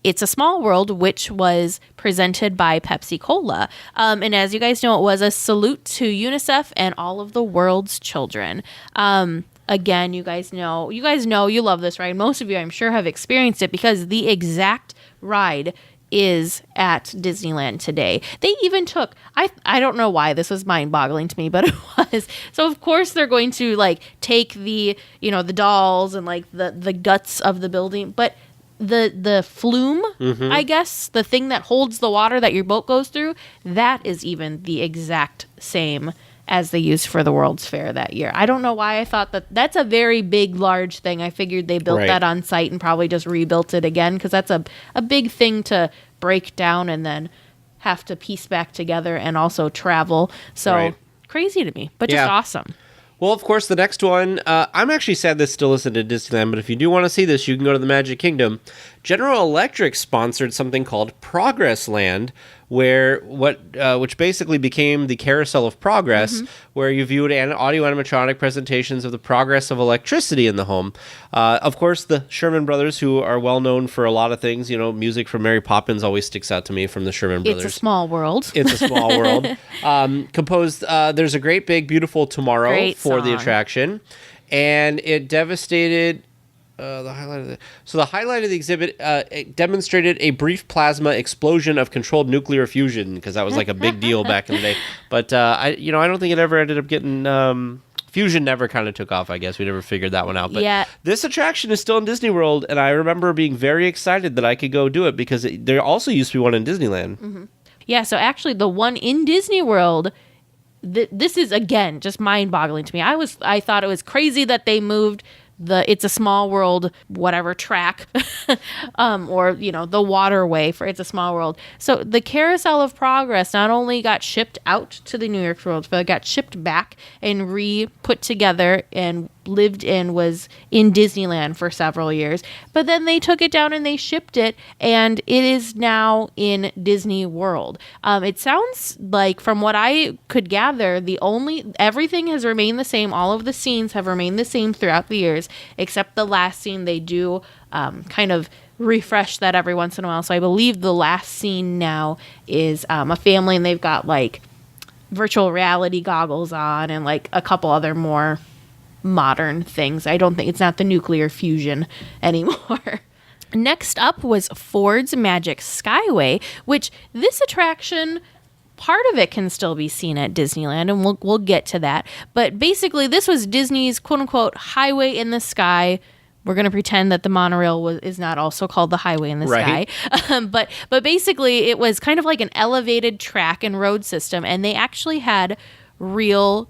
It's a Small World, which was presented by Pepsi Cola. And as you guys know, it was a salute to UNICEF and all of the world's children. Again, you guys know you love this ride. Most of you, I'm sure, have experienced it because the exact ride is at Disneyland today. They even took, I don't know why this was mind-boggling to me, but it was. So of course they're going to take the, the dolls and the guts of the building, but the flume, I guess, the thing that holds the water that your boat goes through, that is even the exact same as they used for the World's Fair that year. I don't know why I thought that's a very big, large thing. I figured they built that on site and probably just rebuilt it again because that's a big thing to break down and then have to piece back together and also travel. So crazy to me, but just awesome. Well, of course, the next one, I'm actually sad this still isn't at Disneyland, but if you do want to see this, you can go to the Magic Kingdom. General Electric sponsored something called Progress Land, which basically became the Carousel of Progress, where you viewed audio animatronic presentations of the progress of electricity in the home. Of course, the Sherman Brothers, who are well known for a lot of things, music from Mary Poppins always sticks out to me from the Sherman Brothers. It's a small world. It's a small world. Composed, There's a Great Big Beautiful Tomorrow for the attraction, and it devastated. The highlight of the exhibit it demonstrated a brief plasma explosion of controlled nuclear fusion because that was like a big deal back in the day. But I don't think it ever ended up getting Fusion never kind of took off, I guess. We never figured that one out. But Yeah. this attraction is still in Disney World, and I remember being very excited that I could go do it because there also used to be one in Disneyland. Yeah, so actually the one in Disney World, this is, again, just mind-boggling to me. I thought it was crazy that they moved the It's a Small World whatever track or the waterway for It's a Small World. So the Carousel of Progress not only got shipped out to the New York World, but it got shipped back and re-put together and was in Disneyland for several years. But then they took it down and they shipped it, and it is now in Disney World. It sounds like, from what I could gather, everything has remained the same. All of the scenes have remained the same throughout the years, except the last scene. They do kind of refresh that every once in a while. So I believe the last scene now is a family, and they've got like virtual reality goggles on and like a couple other more modern things. I don't think it's not the nuclear fusion anymore. Next up was Ford's Magic Skyway, which this attraction, part of it can still be seen at Disneyland, and we'll get to that. But basically, this was Disney's quote-unquote highway in the sky. We're going to pretend that the monorail is not also called the highway in the Right. sky. But basically, it was kind of like an elevated track and road system, and they actually had real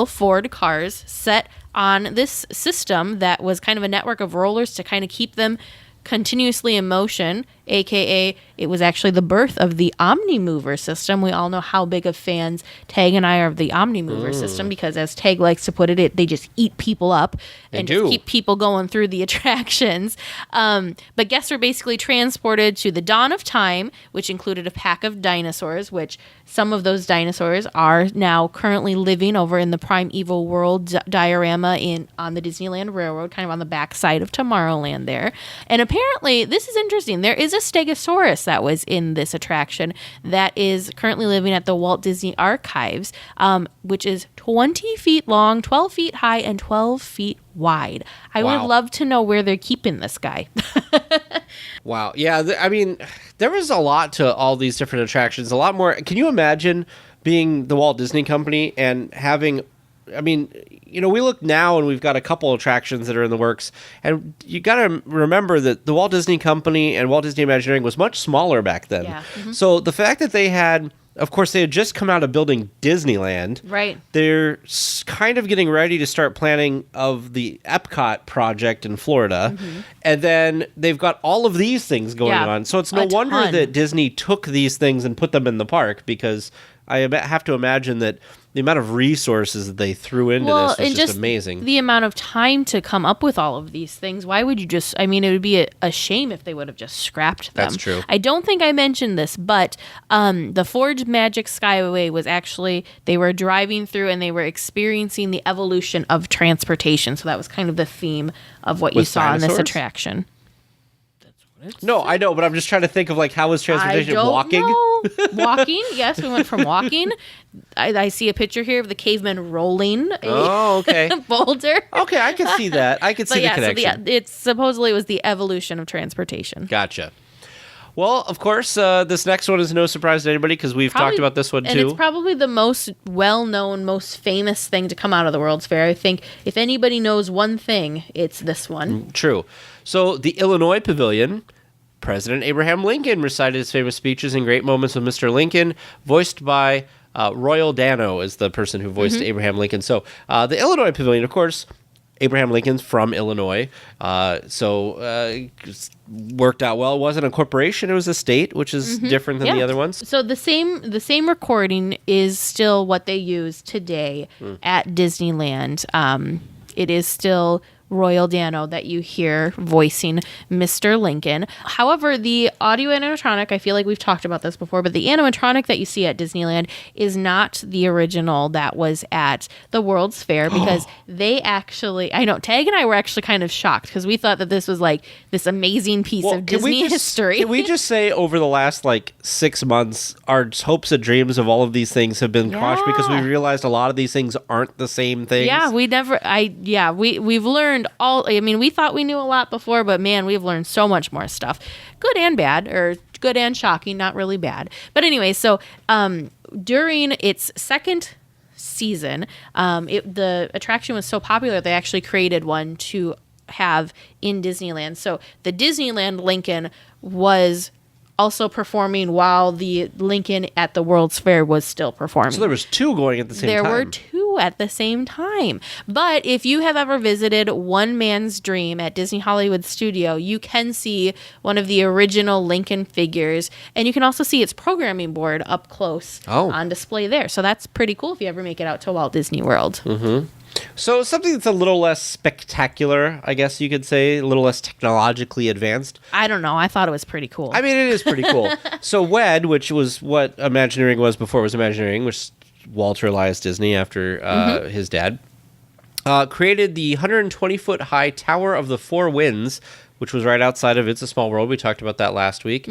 Ford cars set on this system that was kind of a network of rollers to kind of keep them continuously in motion, aka it was actually the birth of the Omnimover system. We all know how big of fans Tag and I are of the Omnimover system, because as Tag likes to put it, they just eat people up and just keep people going through the attractions. But guests were basically transported to the dawn of time, which included a pack of dinosaurs, which some of those dinosaurs are now currently living over in the Primeval World diorama on the Disneyland Railroad, kind of on the back side of Tomorrowland there. And apparently, this is interesting, there is a Stegosaurus that was in this attraction that is currently living at the Walt Disney Archives, which is 20 feet long, 12 feet high, and 12 feet wide. I would love to know where they're keeping this guy. Wow. Yeah, I mean, there was a lot to all these different attractions. A lot more. Can you imagine being the Walt Disney Company and having... I mean, we look now and we've got a couple attractions that are in the works, and you got to remember that the Walt Disney Company and Walt Disney Imagineering was much smaller back then. Yeah. Mm-hmm. So the fact that they had just come out of building Disneyland. Right. They're kind of getting ready to start planning of the Epcot project in Florida. Mm-hmm. And then they've got all of these things going on. So it's no wonder that Disney took these things and put them in the park, because I have to imagine that the amount of resources that they threw into this was just amazing. The amount of time to come up with all of these things. Why would you just... I mean, it would be a shame if they would have just scrapped them. That's true. I don't think I mentioned this, but the Ford's Magic Skyway was actually... They were driving through and they were experiencing the evolution of transportation. So that was kind of the theme of what you saw in this attraction. No, I know, but I'm just trying to think of, like, how was transportation? Walking? Walking, yes, we went from walking. I see a picture here of the cavemen rolling a boulder. Okay, I can see that. I can see the connection. So it supposedly was the evolution of transportation. Gotcha. Well, of course, this next one is no surprise to anybody, because we've talked about this one, too. And it's probably the most well-known, most famous thing to come out of the World's Fair. I think if anybody knows one thing, it's this one. True. So the Illinois Pavilion... President Abraham Lincoln recited his famous speeches and great moments with Mr. Lincoln, voiced by Royal Dano is the person who voiced Abraham Lincoln. So the Illinois Pavilion, of course, Abraham Lincoln's from Illinois, so worked out well. It wasn't a corporation; it was a state, which is different than the other ones. So the same recording is still what they use today at Disneyland. It is still Royal Dano that you hear voicing Mr. Lincoln. However, the audio animatronic, I feel like we've talked about this before, but the animatronic that you see at Disneyland is not the original that was at the World's Fair, because they actually, I know, Tag and I were actually kind of shocked, because we thought that this was like this amazing piece of Disney history. Can we just say over the last 6 months, our hopes and dreams of all of these things have been crushed, because we realized a lot of these things aren't the same things. Yeah, we've learned we thought we knew a lot before, but man, we've learned so much more stuff. Good and bad, or good and shocking, not really bad. But anyway, so during its second season. The attraction was so popular, they actually created one to have in Disneyland. So the Disneyland Lincoln was also performing while the Lincoln at the World's Fair was still performing. So there was two going at the same time. There were two at the same time. But if you have ever visited One Man's Dream at Disney Hollywood Studio, you can see one of the original Lincoln figures, and you can also see its programming board up close on display there. So that's pretty cool if you ever make it out to Walt Disney World. Mm-hmm. So something that's a little less spectacular, I guess you could say, a little less technologically advanced. I don't know. I thought it was pretty cool. I mean, it is pretty cool. So WED, which was what Imagineering was before it was Imagineering, which Walter Elias Disney after his dad, created the 120-foot high Tower of the Four Winds, which was right outside of It's a Small World. We talked about that last week.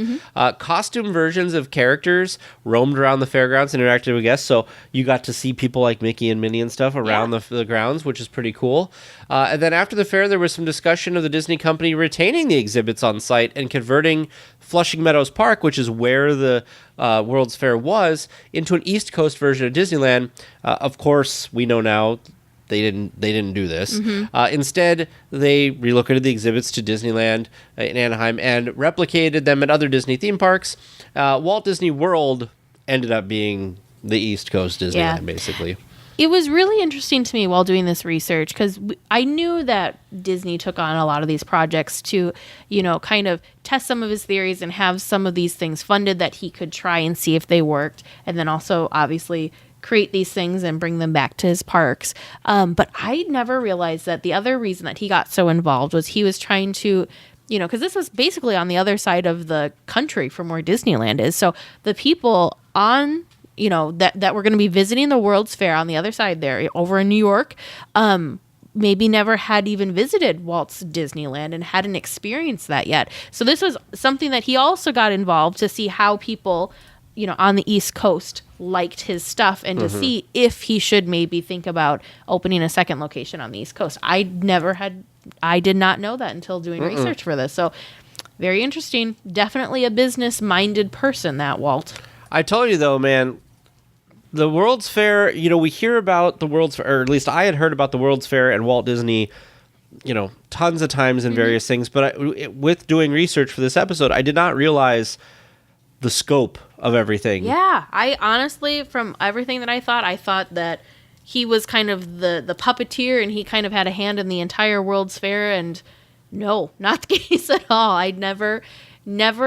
Costume versions of characters roamed around the fairgrounds and interacted with guests. So you got to see people like Mickey and Minnie and stuff around the grounds, which is pretty cool. And then after the fair, there was some discussion of the Disney company retaining the exhibits on site and converting Flushing Meadows Park, which is where the World's Fair was, into an East Coast version of Disneyland. Of course, we know now they didn't do this. Instead, they relocated the exhibits to Disneyland in Anaheim and replicated them at other Disney theme parks. Walt Disney World ended up being the East Coast Disneyland, basically. It was really interesting to me while doing this research because I knew that Disney took on a lot of these projects to, kind of test some of his theories and have some of these things funded that he could try and see if they worked. And then also, obviously, create these things and bring them back to his parks. But I never realized that the other reason that he got so involved was he was trying to, because this was basically on the other side of the country from where Disneyland is. So the people on, that were going to be visiting the World's Fair on the other side there over in New York, maybe never had even visited Walt's Disneyland and hadn't experienced that yet. So this was something that he also got involved to see how people on the East Coast liked his stuff and to see if he should maybe think about opening a second location on the East Coast. I did not know that until doing research for this. So very interesting. Definitely a business-minded person, that Walt. I told you though, man, the World's Fair, we hear about the World's Fair, or at least I had heard about the World's Fair and Walt Disney, tons of times in various things. But with doing research for this episode, I did not realize the scope of everything. Yeah, I honestly, from everything that I thought that he was kind of the puppeteer and he kind of had a hand in the entire World's Fair, and no, not the case at all. I never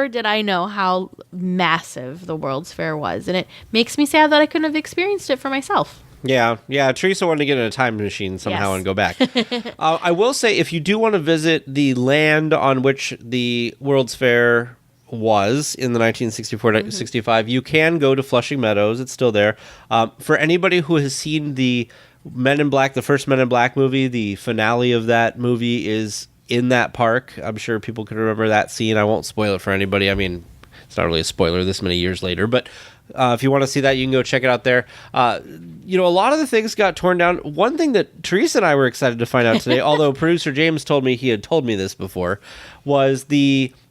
did I know how massive the World's Fair was, and it makes me sad that I couldn't have experienced it for myself. Yeah. Teresa wanted to get in a time machine somehow and go back. I will say, if you do want to visit the land on which the World's Fair was in the 1964-65, you can go to Flushing Meadows. It's still there. For anybody who has seen the Men in Black, the first Men in Black movie, the finale of that movie is in that park. I'm sure people can remember that scene. I won't spoil it for anybody. I mean, it's not really a spoiler this many years later, but if you want to see that, you can go check it out there. A lot of the things got torn down. One thing that Teresa and I were excited to find out today, although producer James told me he had told me this before, was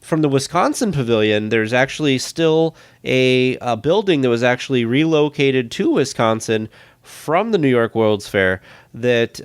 from the Wisconsin Pavilion, there's actually still a building that was actually relocated to Wisconsin from the New York World's Fair that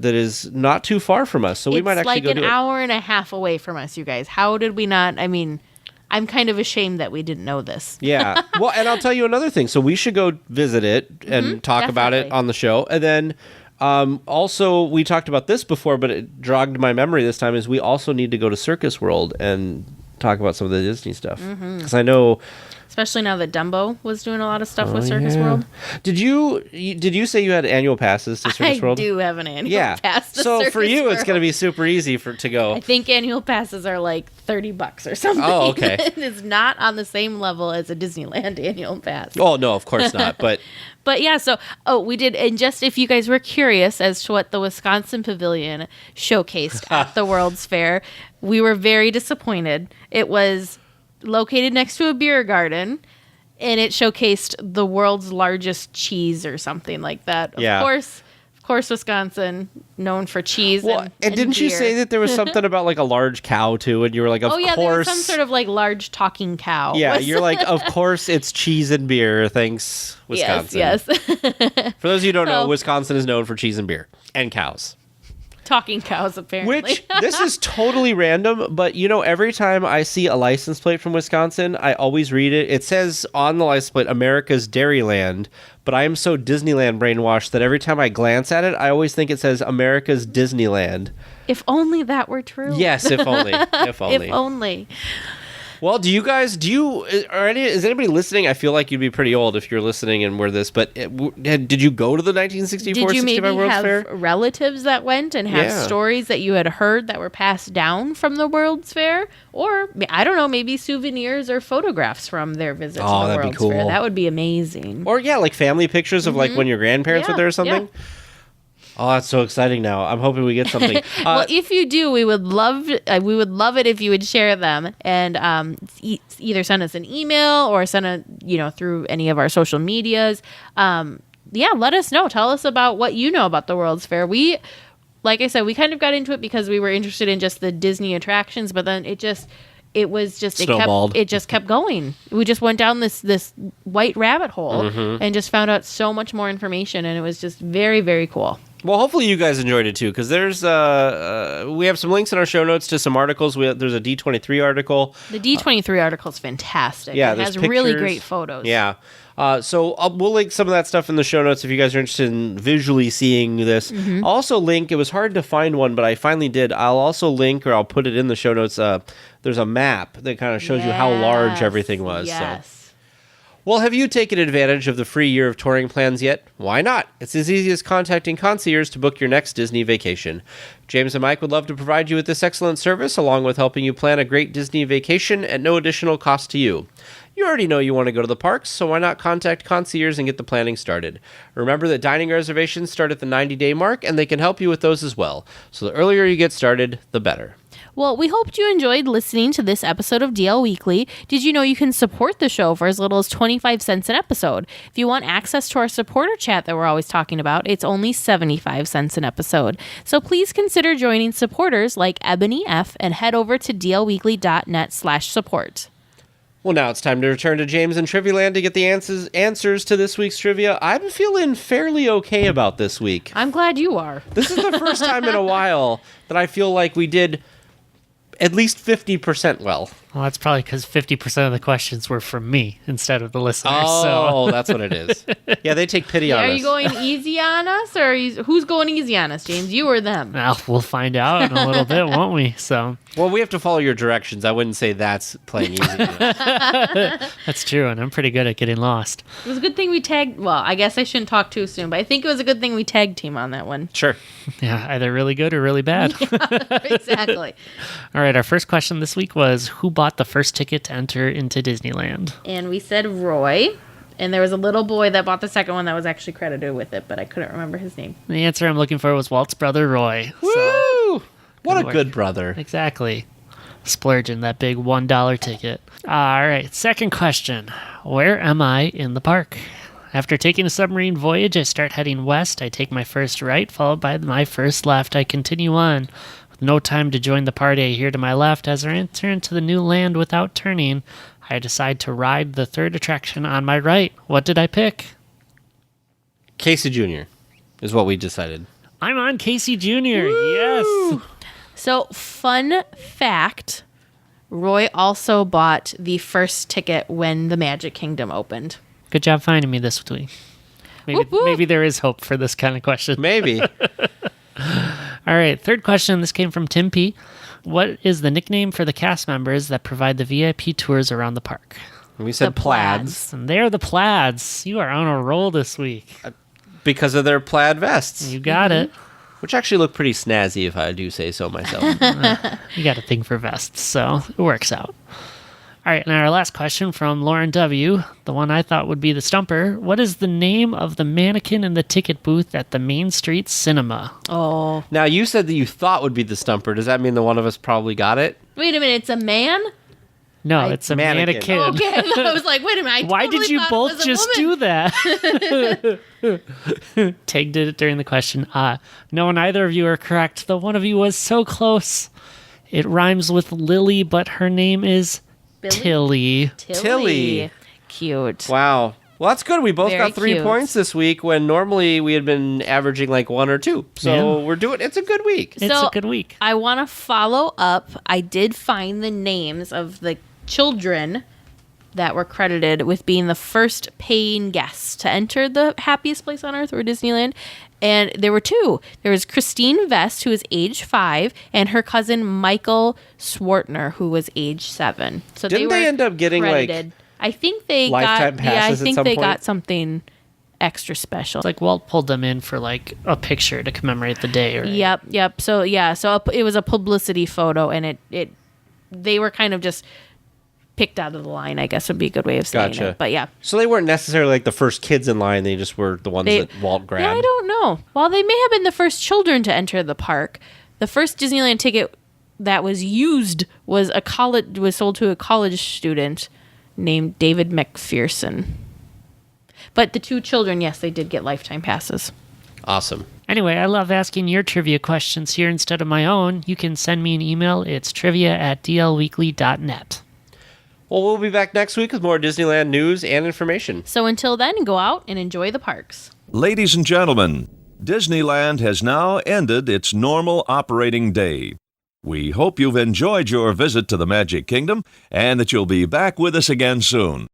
is not too far from us. So we might actually go to it. It's like an hour and a half away from us, you guys. How did we not? I mean, I'm kind of ashamed that we didn't know this. Yeah. Well, and I'll tell you another thing. So we should go visit it and talk about it on the show. And then also, we talked about this before, but it jogged my memory this time, is we also need to go to Circus World and talk about some of the Disney stuff. Because I know... Especially now that Dumbo was doing a lot of stuff with Circus World. Did you say you had annual passes to Circus World? I do have an annual pass to Circus So for you, World. It's going to be super easy to go. I think annual passes are like $30 or something. Oh, okay. It's not on the same level as a Disneyland annual pass. Oh, no, of course not. But yeah, so we did, and just if you guys were curious as to what the Wisconsin Pavilion showcased at the World's Fair, we were very disappointed. It was located next to a beer garden, and it showcased the world's largest cheese or something like that. Of course, Wisconsin, known for cheese. Well, and didn't you beer. say that there was something about like a large cow too? And you were like, of Oh yeah, course. there was some sort of like large talking cow. Yeah, you're like, of course it's cheese and beer. Thanks, Wisconsin. Yes. For those of you who don't know, So- Wisconsin is known for cheese and beer and cows. Talking cows, apparently. Which, this is totally random, but every time I see a license plate from Wisconsin, I always read it. It says on the license plate, America's Dairyland, but I am so Disneyland brainwashed that every time I glance at it, I always think it says America's Disneyland. If only that were true. Yes, if only. If only. If only. Well, is anybody listening? I feel like you'd be pretty old if you're listening and we're this, but did you go to the 1964 Did you 65 maybe World's have Fair? relatives that went and have Yeah. stories that you had heard that were passed down from the World's Fair? Or, I don't know, maybe souvenirs or photographs from their visit to the that'd be World's Fair. cool. That would be amazing. Or like family pictures of like when your grandparents were there or something? Yeah. Oh, that's so exciting now. I'm hoping we get something. Well, if you do, we would love it if you would share them and either send us an email or send through any of our social medias. Let us know. Tell us about what you know about the World's Fair. Like I said, we kind of got into it because we were interested in just the Disney attractions, but then it just Snowballed. it just kept going. We just went down this white rabbit hole and just found out so much more information, and it was just very, very cool. Well, hopefully you guys enjoyed it too, because there's we have some links in our show notes to some articles. There's a D23 article. The D23 article is fantastic. Yeah, it there's has really pictures. great photos. Yeah. So we'll link some of that stuff in the show notes if you guys are interested in visually seeing this. I'll also link, it was hard to find one, but I finally did. I'll also link, or I'll put it in the show notes, there's a map that kind of shows you how large Yes, everything was. Yes. So. Well, have you taken advantage of the free year of touring plans yet? Why not? It's as easy as contacting ConciEARS to book your next Disney vacation. James and Mike would love to provide you with this excellent service, along with helping you plan a great Disney vacation at no additional cost to you. You already know you want to go to the parks, so why not contact ConciEARS and get the planning started? Remember that dining reservations start at the 90-day mark, and they can help you with those as well. So the earlier you get started, the better. Well, we hoped you enjoyed listening to this episode of DL Weekly. Did you know you can support the show for as little as 25 cents an episode? If you want access to our supporter chat that we're always talking about, it's only 75 cents an episode. So please consider joining supporters like Ebony F. and head over to dlweekly.net/support. Well, now it's time to return to James and Trivia Land to get the answers to this week's trivia. I'm feeling fairly okay about this week. I'm glad you are. This is the first time in a while that I feel like we did at least 50% well. Well, that's probably because 50% of the questions were from me instead of the listeners. Oh, that's what it is. Yeah, they take pity on us. Are you going easy on us, or who's going easy on us, James? You or them? Well, we'll find out in a little bit, won't we? So Well, we have to follow your directions. I wouldn't say that's playing easy. that's true, and I'm pretty good at getting lost. It was a good thing we tagged. Well, I guess I shouldn't talk too soon, but I think it was a good thing we tagged team on that one. Sure. Yeah, either really good or really bad. Exactly. All right, our first question this week was, who bought the first ticket to enter into Disneyland? And we said Roy. And there was a little boy that bought the second one that was actually credited with it, but I couldn't remember his name. The answer I'm looking for was Walt's brother, Roy. Woo! What a work. good brother. Exactly. Splurging that big $1 ticket. All right, second question. Where am I in the park? After taking a submarine voyage, I start heading west. I take my first right, followed by my first left. I continue on. With no time to join the party, I hear to my left. As I enter into the new land without turning, I decide to ride the third attraction on my right. What did I pick? Casey Jr. is what we decided. I'm on Casey Jr. Yes. So, fun fact, Roy also bought the first ticket when the Magic Kingdom opened. Good job finding me this week. Whoop, whoop. Maybe there is hope for this kind of question. Maybe. All right, third question. This came from Tim P. What is the nickname for the cast members that provide the VIP tours around the park? We said The plaids. And they're the Plaids. You are on a roll this week. Because of their plaid vests, You got it. which actually look pretty snazzy if I do say so myself. You got a thing for vests, so it works out. All right, and our last question from Lauren W., the one I thought would be the stumper. What is the name of the mannequin in the ticket booth at the Main Street Cinema? Oh. Now, you said that you thought would be the stumper. Does that mean that one of us probably got it? Wait a minute, it's a man? No, it's a mannequin. Okay, I was like, wait a minute. Why did you both just do that? Tig did it during the question. No, neither of you are correct. The one of you was so close. It rhymes with Lily, but her name is Tilly. Tilly. Cute. Wow. Well, that's good. We both Very got 3 cute. points this week when normally we had been averaging like 1 or 2. So it's a good week. It's a good week. I want to follow up. I did find the names of the children that were credited with being the first paying guests to enter the happiest place on earth, or Disneyland. And there were 2. There was Christine Vest, who was age 5, and her cousin Michael Swartner, who was age 7. So Didn't they end up getting credited. I think they lifetime got. passes I think at some they point? got something extra special. It's like Walt pulled them in for like a picture to commemorate the day, right? Yep. So it was a publicity photo, and they were kind of just picked out of the line, I guess would be a good way of saying Gotcha. it. But yeah. So they weren't necessarily like the first kids in line. They just were the ones that Walt grabbed. Yeah, I don't know. While they may have been the first children to enter the park, the first Disneyland ticket that was used was sold to a college student named David McPherson. But the 2 children, yes, they did get lifetime passes. Awesome. Anyway, I love asking your trivia questions here instead of my own. You can send me an email. It's trivia@dlweekly.net. Well, we'll be back next week with more Disneyland news and information. So until then, go out and enjoy the parks. Ladies and gentlemen, Disneyland has now ended its normal operating day. We hope you've enjoyed your visit to the Magic Kingdom and that you'll be back with us again soon.